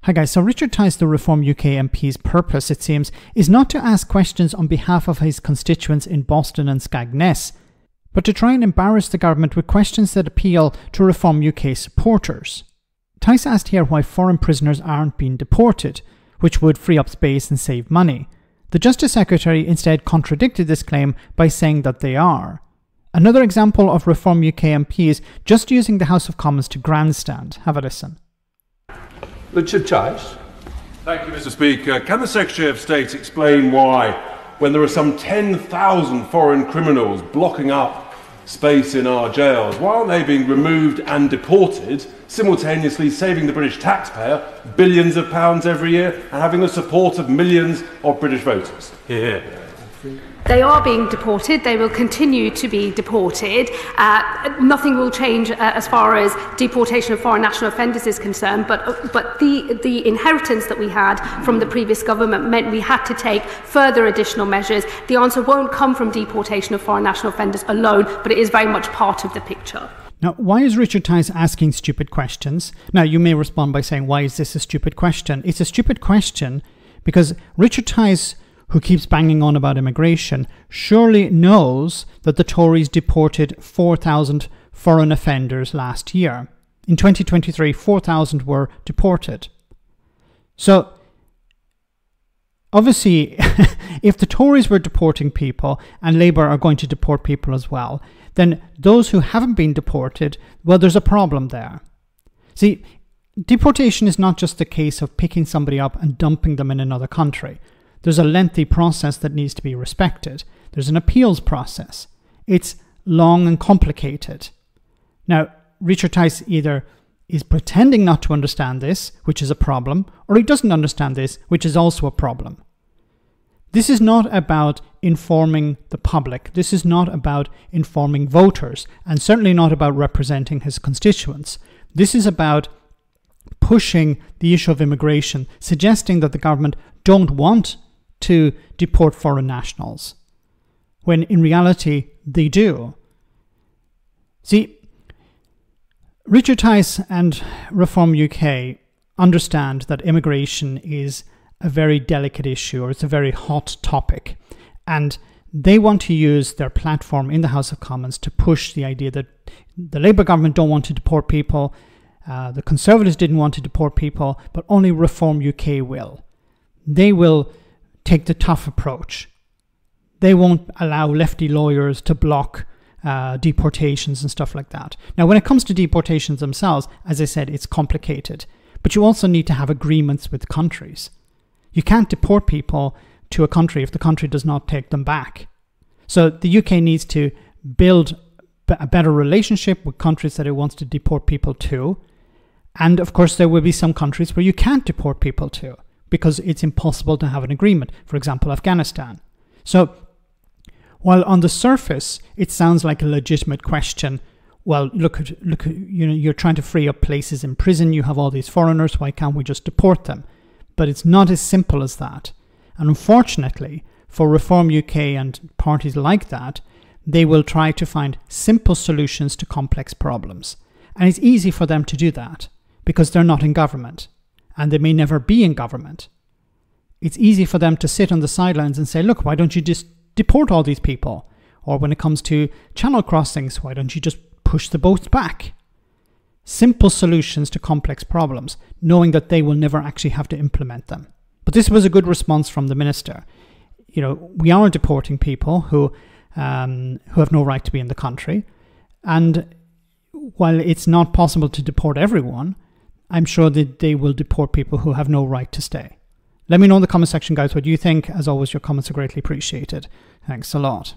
Hi guys, so Richard Tice, the Reform UK MP's purpose, it seems, is not to ask questions on behalf of his constituents in Boston and Skegness, but to try and embarrass the government with questions that appeal to Reform UK supporters. Tice asked here why foreign prisoners aren't being deported, which would free up space and save money. The Justice Secretary instead contradicted this claim by saying that they are. Another example of Reform UK MPs just using the House of Commons to grandstand. Have a listen. Richard Tice. Thank you, Mr. Speaker. Can the Secretary of State explain why, when there are some 10,000 foreign criminals blocking up space in our jails, why aren't they being removed and deported, simultaneously saving the British taxpayer billions of pounds every year and having the support of millions of British voters? Here. They are being deported. They will continue to be deported. Nothing will change as far as deportation of foreign national offenders is concerned, but the inheritance that we had from the previous government meant we had to take further additional measures. The answer won't come from deportation of foreign national offenders alone, but it is very much part of the picture. Now, why is Richard Tice asking stupid questions? Now, you may respond by saying, why is this a stupid question? It's a stupid question because Richard Tice, who keeps banging on about immigration, surely knows that the Tories deported 4,000 foreign offenders last year. In 2023, 4,000 were deported. So, obviously, if the Tories were deporting people and Labour are going to deport people as well, then those who haven't been deported, well, there's a problem there. See, deportation is not just the case of picking somebody up and dumping them in another country. There's a lengthy process that needs to be respected. There's an appeals process. It's long and complicated. Now, Richard Tice either is pretending not to understand this, which is a problem, or he doesn't understand this, which is also a problem. This is not about informing the public. This is not about informing voters, and certainly not about representing his constituents. This is about pushing the issue of immigration, suggesting that the government don't want to deport foreign nationals, when in reality they do. See, Richard Tice and Reform UK understand that immigration is a very delicate issue, or it's a very hot topic, and they want to use their platform in the House of Commons to push the idea that the Labour government don't want to deport people, the Conservatives didn't want to deport people, but only Reform UK will. They will take the tough approach. They won't allow lefty lawyers to block deportations and stuff like that. Now, when it comes to deportations themselves, as I said, it's complicated. But you also need to have agreements with countries. You can't deport people to a country if the country does not take them back. So the UK needs to build a better relationship with countries that it wants to deport people to. And of course, there will be some countries where you can't deport people to, because it's impossible to have an agreement. For example, Afghanistan. So, while on the surface it sounds like a legitimate question, well, look, you know, you're trying to free up places in prison. You have all these foreigners. Why can't we just deport them? But it's not as simple as that. And unfortunately, for Reform UK and parties like that, they will try to find simple solutions to complex problems. And it's easy for them to do that because they're not in government. And they may never be in government. It's easy for them to sit on the sidelines and say, look, why don't you just deport all these people? Or when it comes to channel crossings, why don't you just push the boats back? Simple solutions to complex problems, knowing that they will never actually have to implement them. But this was a good response from the minister. You know, we are deporting people who have no right to be in the country. And while it's not possible to deport everyone, I'm sure that they will deport people who have no right to stay. Let me know in the comment section, guys, what you think. As always, your comments are greatly appreciated. Thanks a lot.